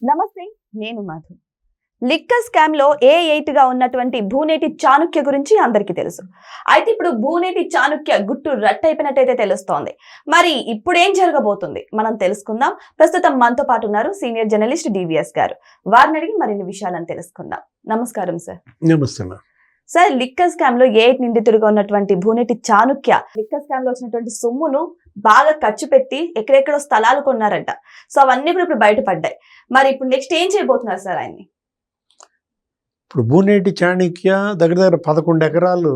నమస్తే, నేను Madhu. Liquor scam లో A8 గా ఉన్నటువంటి భూనేటి చాణుక్య గురించి అందరికీ తెలుసు. అయితే ఇప్పుడు భూనేటి చాణుక్య గుట్టు రట్టయిపోయినట్టయితే తెలుస్తోంది. మరి ఇప్పుడు ఏం జరగబోతుంది మనం తెలుసుకుందాం. ప్రస్తుతం మనతో పాటు ఉన్నారు సీనియర్ జర్నలిస్ట్ DVS గారు. వారిని అడిగి మరిన్ని విషయాలను తెలుసుకుందాం. నమస్కారం సార్. నమస్తే సార్, లిక్కర్ స్కామ్ లో A8 నిందితుడిగా ఉన్నటువంటి భూనేటి చాణుక్య లిక్కర్ స్కామ్ లో వచ్చినటువంటి సొమ్మును బాగా ఖర్చు పెట్టి ఎక్కడెక్కడో స్థలాలు కొన్నారంట. సో అవన్నీ కూడా ఇప్పుడు బయటపడ్డాయి. మరి ఇప్పుడు నెక్స్ట్ ఏం చేయబోతున్నారు సార్ ఆయన్ని? ఇప్పుడు భూనేటి చాణుక్య దగ్గర 11 ఎకరాలు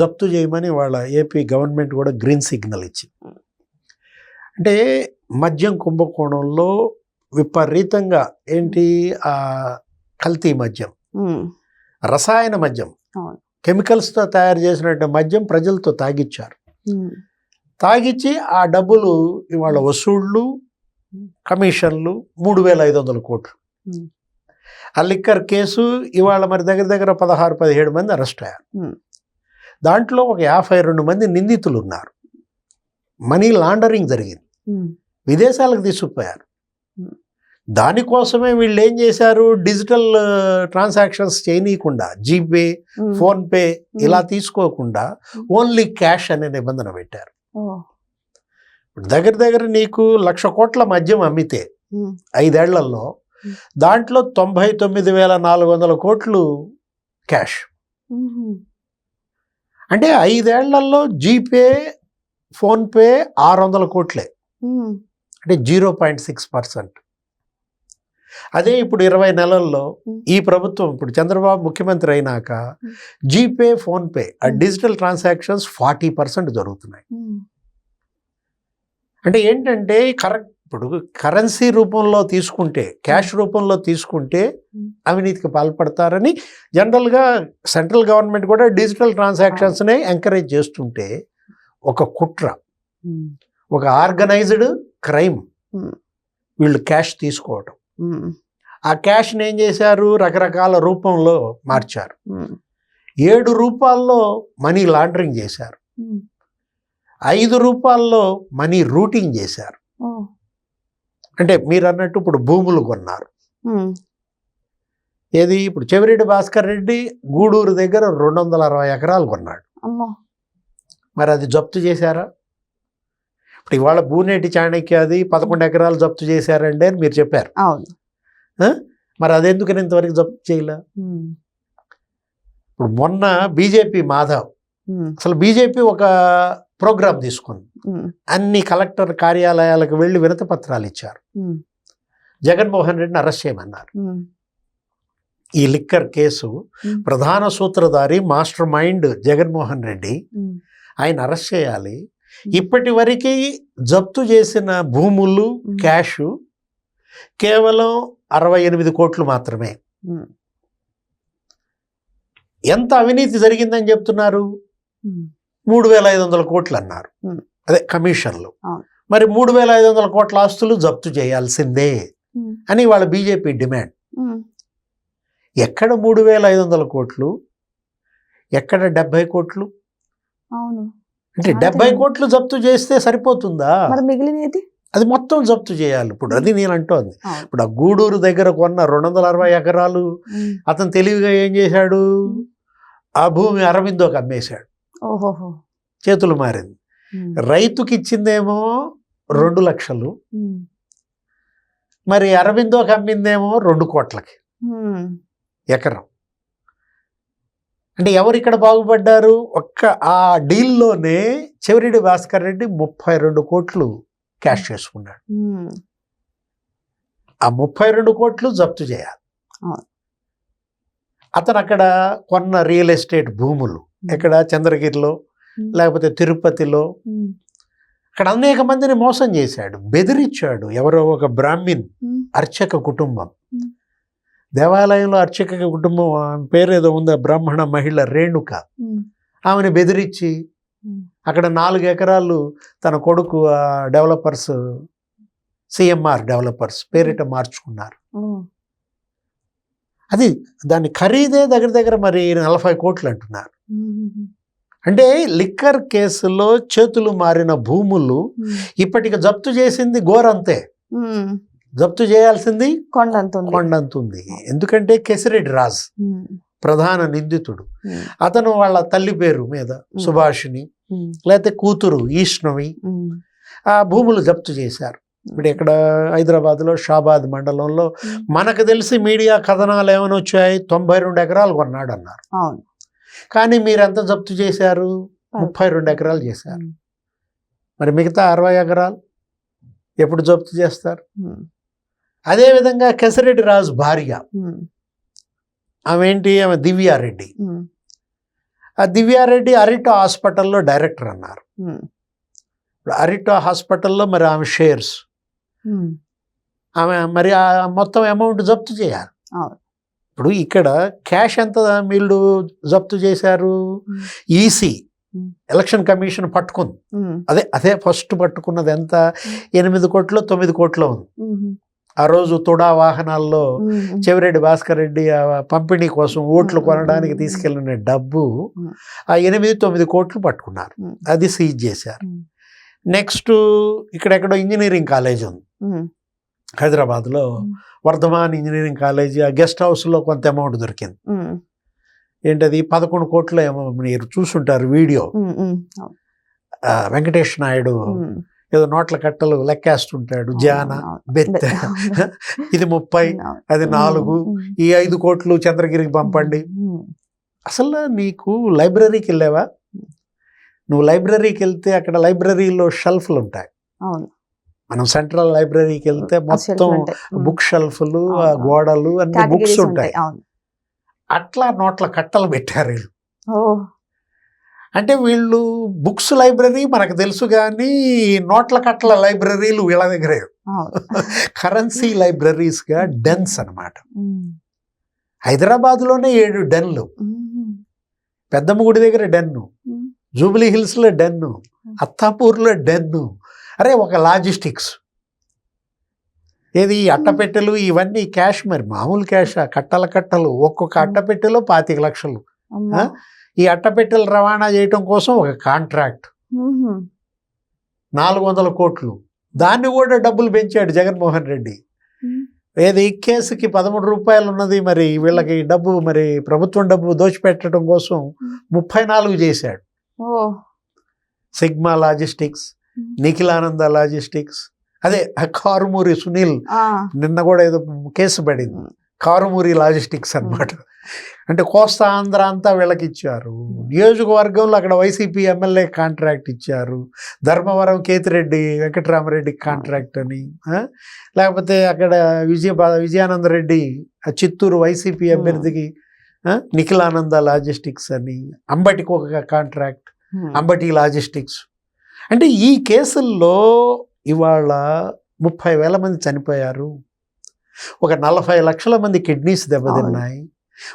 జప్తు చేయమని వాళ్ళ ఏపీ గవర్నమెంట్ కూడా గ్రీన్ సిగ్నల్ ఇచ్చింది. అంటే మద్యం కుంభకోణంలో విపరీతంగా ఏంటి ఆ కల్తీ మద్యం, రసాయన మద్యం, కెమికల్స్తో తయారు చేసినట్టు మద్యం ప్రజలతో తాగిచ్చారు. తాగిచ్చి ఆ డబ్బులు ఇవాళ వసూళ్లు, కమిషన్లు 3,500 కోట్లు. ఆ లిక్కర్ కేసు ఇవాళ మరి దగ్గర 16-17 మంది అరెస్ట్ అయ్యారు. దాంట్లో ఒక 52 మంది నిందితులు ఉన్నారు. మనీ లాండరింగ్ జరిగింది, విదేశాలకు తీసుకుపోయారు. దానికోసమే వీళ్ళు ఏం చేశారు, డిజిటల్ ట్రాన్సాక్షన్స్ చేయనీయకుండా, జీపే, ఫోన్పే ఇలా తీసుకోకుండా ఓన్లీ క్యాష్ అనే నిబంధన పెట్టారు. దగ్గర నీకు 1,00,000 కోట్ల మద్యం అమ్మితే 5 ఏళ్లలో దాంట్లో 99,400 కోట్లు క్యాష్. అంటే 5 ఏళ్లలో జీపే, ఫోన్పే 600 కోట్లే, అంటే 0.6%. అదే ఇప్పుడు 20 నెలల్లో ఈ ప్రభుత్వం, ఇప్పుడు చంద్రబాబు ముఖ్యమంత్రి అయినాక జీపే, ఫోన్పే ఆ డిజిటల్ ట్రాన్సాక్షన్స్ 40% జరుగుతున్నాయి. అంటే ఏంటంటే ఇప్పుడు కరెన్సీ రూపంలో తీసుకుంటే, క్యాష్ రూపంలో తీసుకుంటే అవినీతికి పాల్పడతారని జనరల్గా సెంట్రల్ గవర్నమెంట్ కూడా డిజిటల్ ట్రాన్సాక్షన్స్నే ఎంకరేజ్ చేస్తుంటే, ఒక కుట్ర, ఒక ఆర్గనైజ్డ్ క్రైమ్ వీళ్ళు క్యాష్ తీసుకోవటం. ఆ క్యాష్ని ఏం చేశారు, రకరకాల రూపంలో మార్చారు. 7 రూపాల్లో మనీ లాండరింగ్ చేశారు, 5 రూపాల్లో మనీ రూటింగ్ చేశారు. అంటే మీరు అన్నట్టు ఇప్పుడు భూములు కొన్నారు. ఏది ఇప్పుడు చెవిరెడ్డి భాస్కర్ రెడ్డి గూడూరు దగ్గర 260 ఎకరాలు కొన్నాడు. మరి అది జప్తు చేశారా? ఇప్పుడు ఇవాళ భూనేటి చాణక్య అది 11 ఎకరాలు జప్తు చేశారండి అని మీరు చెప్పారు. మరి అదెందుకని ఇంతవరకు జప్తు చేయలే? ఇప్పుడు మొన్న బీజేపీ మాధవ్, అసలు బీజేపీ ఒక ప్రోగ్రాం తీసుకుంది. అన్ని కలెక్టర్ కార్యాలయాలకు వెళ్ళి వినతి పత్రాలు ఇచ్చారు. జగన్మోహన్ రెడ్డిని అరెస్ట్ చేయమన్నారు. ఈ లిక్కర్ కేసు ప్రధాన సూత్రధారి, మాస్టర్ మైండ్ జగన్మోహన్ రెడ్డి, ఆయన అరెస్ట్ చేయాలి. ఇప్పటి వరకు జప్తు చేసిన భూములు, క్యాష్ కేవలం 68 కోట్లు మాత్రమే. ఎంత అవినీతి జరిగిందని చెప్తున్నారు? 3,500 కోట్లు అన్నారు, అదే కమిషన్లు. మరి 3,500 కోట్ల ఆస్తులు జప్తు చేయాల్సిందే అని వాళ్ళ బీజేపీ డిమాండ్. ఎక్కడ 3,500 కోట్లు, ఎక్కడ 70 కోట్లు? అంటే 70 కోట్లు జప్తు చేస్తే సరిపోతుందా? మిగిలినది అది మొత్తం జప్తు చేయాలి. ఇప్పుడు అది నేను అంటోంది. ఇప్పుడు ఆ గూడూరు దగ్గర కొన్న 260 ఎకరాలు అతను తెలివిగా ఏం చేశాడు, ఆ భూమి అరవిందోకి అమ్మేశాడు. చేతులు మారింది. రైతుకి ఇచ్చిందేమో 2 లక్షలు, మరి అరవిందోకి అమ్మిందేమో 2 కోట్లకి ఎకరం. అంటే ఎవరు ఇక్కడ బాగుపడ్డారు? ఆ డీల్లోనే చెవిరెడ్డి భాస్కర్ రెడ్డి 32 కోట్లు క్యాష్ చేసుకున్నాడు. ఆ 32 కోట్లు జప్తు చేయాలి. అతను అక్కడ కొన్న రియల్ ఎస్టేట్ భూములు, ఎక్కడ చంద్రగిరిలో లేకపోతే తిరుపతిలో, అక్కడ అనేక మందిని మోసం చేశాడు, బెదిరించాడు. ఎవరో ఒక బ్రాహ్మిన్ అర్చక కుటుంబం, దేవాలయంలో అర్చక కుటుంబం పేరు ఏదో ఉందా, బ్రాహ్మణ మహిళ రేణుక, ఆమెను బెదిరించి అక్కడ 4 ఎకరాలు తన కొడుకు డెవలపర్స్, CMR డెవలపర్స్ పేరిట మార్చుకున్నారు. అది దాని ఖరీదే దగ్గర మరి 40 కోట్లు అంటున్నారు. అంటే లిక్కర్ కేసులో చేతులు మారిన భూములు ఇప్పటికి జప్తు చేసింది గోరంతే. జప్తు చేయాల్సింది కొండంతుంది. కొండంతుంది. ఎందుకంటే కేసిరెడ్డి రాజ్ ప్రధాన నిందితుడు. అతను వాళ్ళ తల్లి పేరు మీద సుభాషిణి లేకపోతే కూతురు ఈష్ణవి ఆ భూములు జప్తు చేశారు. ఇప్పుడు ఇక్కడ హైదరాబాద్లో షాబాద్ మండలంలో మనకు తెలిసి మీడియా కథనాలు ఏమైనా వచ్చాయి, 92 ఎకరాలు కొన్నాడు అన్నారు. కానీ మీరు ఎంత జప్తు చేశారు? 32 ఎకరాలు చేశారు. మరి మిగతా 60 ఎకరాలు ఎప్పుడు జప్తు చేస్తారు? అదేవిధంగా కేసిరెడ్డి రాజు భార్య ఆమె దివ్యారెడ్డి. ఆ దివ్యారెడ్డి అరిటో హాస్పిటల్లో డైరెక్టర్ అన్నారు. ఇప్పుడు అరిటో హాస్పిటల్లో మరి ఆమె షేర్స్, ఆమె మరి ఆ మొత్తం అమౌంట్ జప్తు చేయాలి. ఇప్పుడు ఇక్కడ క్యాష్ ఎంత వీళ్ళు జప్తు చేశారు? ఈసీ ఎలక్షన్ కమిషన్ పట్టుకుంది. అదే ఫస్ట్ పట్టుకున్నది ఎంత? 8 కోట్లు 9 కోట్లు ఉంది. ఆ రోజు తుడా వాహనాల్లో చెవిరెడ్డి భాస్కర్ రెడ్డి పంపిణీ కోసం ఓట్లు కొనడానికి తీసుకెళ్లిన డబ్బు ఆ 8-9 కోట్లు పట్టుకున్నారు. అది సీజ్ చేశారు. నెక్స్ట్ ఇక్కడెక్కడో ఇంజనీరింగ్ కాలేజ్ ఉంది హైదరాబాద్లో, వర్ధమాన్ ఇంజనీరింగ్ కాలేజీ. ఆ గెస్ట్ హౌస్లో కొంత అమౌంట్ దొరికింది. ఏంటది 11 కోట్లు ఏమో, మీరు చూసుంటారు వీడియో. వెంకటేష్ నాయుడు ఏదో నోట్ల కట్టలు లెక్కేస్తుంటాడు, జాన బెత్త, ఇది 30, అది 4, ఈ 5 కోట్లు చంద్రగిరికి పంపండి. అసలు నీకు లైబ్రరీకి వెళ్ళావా? నువ్వు లైబ్రరీకి వెళ్తే అక్కడ లైబ్రరీలో షెల్ఫ్లు ఉంటాయి. మనం సెంట్రల్ లైబ్రరీకి వెళ్తే మొత్తం బుక్ షెల్ఫ్లు, గోడలు అన్ని బుక్స్ ఉంటాయి. అట్లా నోట్ల కట్టలు పెట్టారు వీళ్ళు. అంటే వీళ్ళు బుక్స్ లైబ్రరీ మనకు తెలుసు, కానీ నోట్ల కట్టల లైబ్రరీలు వీళ్ళ దగ్గరే. కరెన్సీ లైబ్రరీస్గా డెన్స్ అనమాట. హైదరాబాద్లోనే 7 డెన్లు, పెద్దమ్మగుడి దగ్గర డెన్ను, జూబ్లీ హిల్స్లో డెన్ను, అత్తాపూర్లో డెన్ను. అరే ఒక లాజిస్టిక్స్ ఏది అట్టపెట్టెలు ఇవన్నీ క్యాష్, మరి మామూలు క్యాష్, కట్టల కట్టలు. ఒక్కొక్క అట్టపెట్టెలో 25 లక్షలు. ఈ అట్టపెట్టెలు రవాణా చేయటం కోసం ఒక కాంట్రాక్ట్ 400 కోట్లు. దాన్ని కూడా డబ్బులు పెంచాడు జగన్మోహన్ రెడ్డి. ఏది కేసుకి 13 రూపాయలు ఉన్నది, మరి వీళ్ళకి డబ్బు, మరి ప్రభుత్వం డబ్బు దోచిపెట్టడం కోసం 34 చేశాడు. సిగ్మా లాజిస్టిక్స్, నిఖిలానంద లాజిస్టిక్స్, అదే కారుమూరి సునీల్ నిన్న కూడా ఏదో కేసు పడింది, కారుమూరి లాజిస్టిక్స్ అన్నమాట. అంటే కోస్తా ఆంధ్ర అంతా వీళ్ళకి ఇచ్చారు. నియోజకవర్గంలో అక్కడ వైసీపీ ఎమ్మెల్యే కాంట్రాక్ట్ ఇచ్చారు, ధర్మవరం కేతిరెడ్డి వెంకటరామరెడ్డికి కాంట్రాక్ట్ అని. లేకపోతే అక్కడ విజయానంద రెడ్డి చిత్తూరు వైసీపీ అభ్యర్థికి నిఖిలానంద లాజిస్టిక్స్ అని, అంబటికి ఒక కాంట్రాక్ట్, అంబటి లాజిస్టిక్స్. అంటే ఈ కేసుల్లో ఇవాళ 30,000 మంది చనిపోయారు, ఒక 40 లక్షల మంది కిడ్నీస్ దెబ్బతిన్నాయి,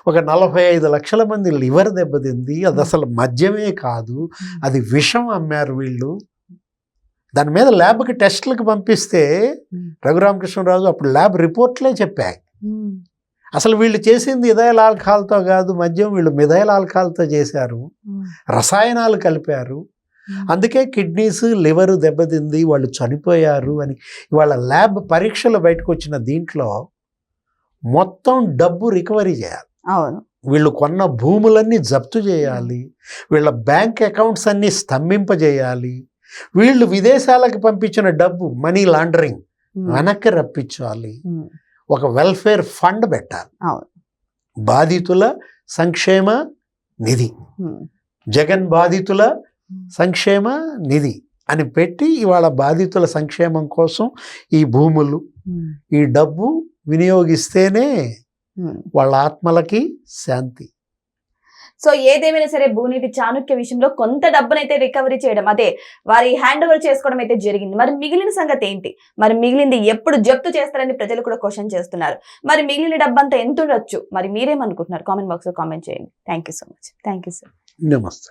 ఒక 45 లక్షల మంది లివర్ దెబ్బతింది. అది అసలు మద్యమే కాదు, అది విషం అమ్మారు వీళ్ళు. దాని మీద ల్యాబ్కి టెస్టులకు పంపిస్తే రఘురామకృష్ణరాజు అప్పుడు ల్యాబ్ రిపోర్ట్లే చెప్పాయి, అసలు వీళ్ళు చేసింది ఇథైల్ ఆల్కహాల్తో కాదు మద్యం, వీళ్ళు మిథైల్ ఆల్కహాల్తో చేశారు, రసాయనాలు కలిపారు, అందుకే కిడ్నీస్ లివర్ దెబ్బతింది, వాళ్ళు చనిపోయారు అని. ఇవాళ ల్యాబ్ పరీక్షలు బయటకు వచ్చిన దీంట్లో మొత్తం డబ్బు రికవరీ చేయాలి. వీళ్ళు కొన్న భూములన్నీ జప్తు చేయాలి, వీళ్ళ బ్యాంక్ అకౌంట్స్ అన్నీ స్తంభింపజేయాలి, వీళ్ళు విదేశాలకు పంపించిన డబ్బు మనీ లాండరింగ్ వెనక్కి రప్పించాలి, ఒక వెల్ఫేర్ ఫండ్ పెట్టాలి, బాధితుల సంక్షేమ నిధి, జగన్ బాధితుల సంక్షేమ నిధి అని పెట్టి ఇవాళ బాధితుల సంక్షేమం కోసం ఈ భూములు, ఈ డబ్బు వినియోగిస్తేనే వాళ్ళ ఆత్మలకి శాంతి. సో ఏదేమైనా సరే భూనీటి చాణుక్య విషయంలో కొంత డబ్బునైతే రికవరీ చేయడం, అదే వారి హ్యాండ్ ఓవర్ చేసుకోవడం అయితే జరిగింది. మరి మిగిలిన సంగతి ఏంటి? మరి మిగిలింది ఎప్పుడు జప్తు చేస్తారని ప్రజలు కూడా క్వశ్చన్ చేస్తున్నారు. మరి మిగిలిన డబ్బంతా ఎంత ఉండొచ్చు? మరి మీరేమనుకుంటున్నారు? కామెంట్ బాక్స్ లో కామెంట్ చేయండి. Thank you so much. Thank you sir. నమస్తే.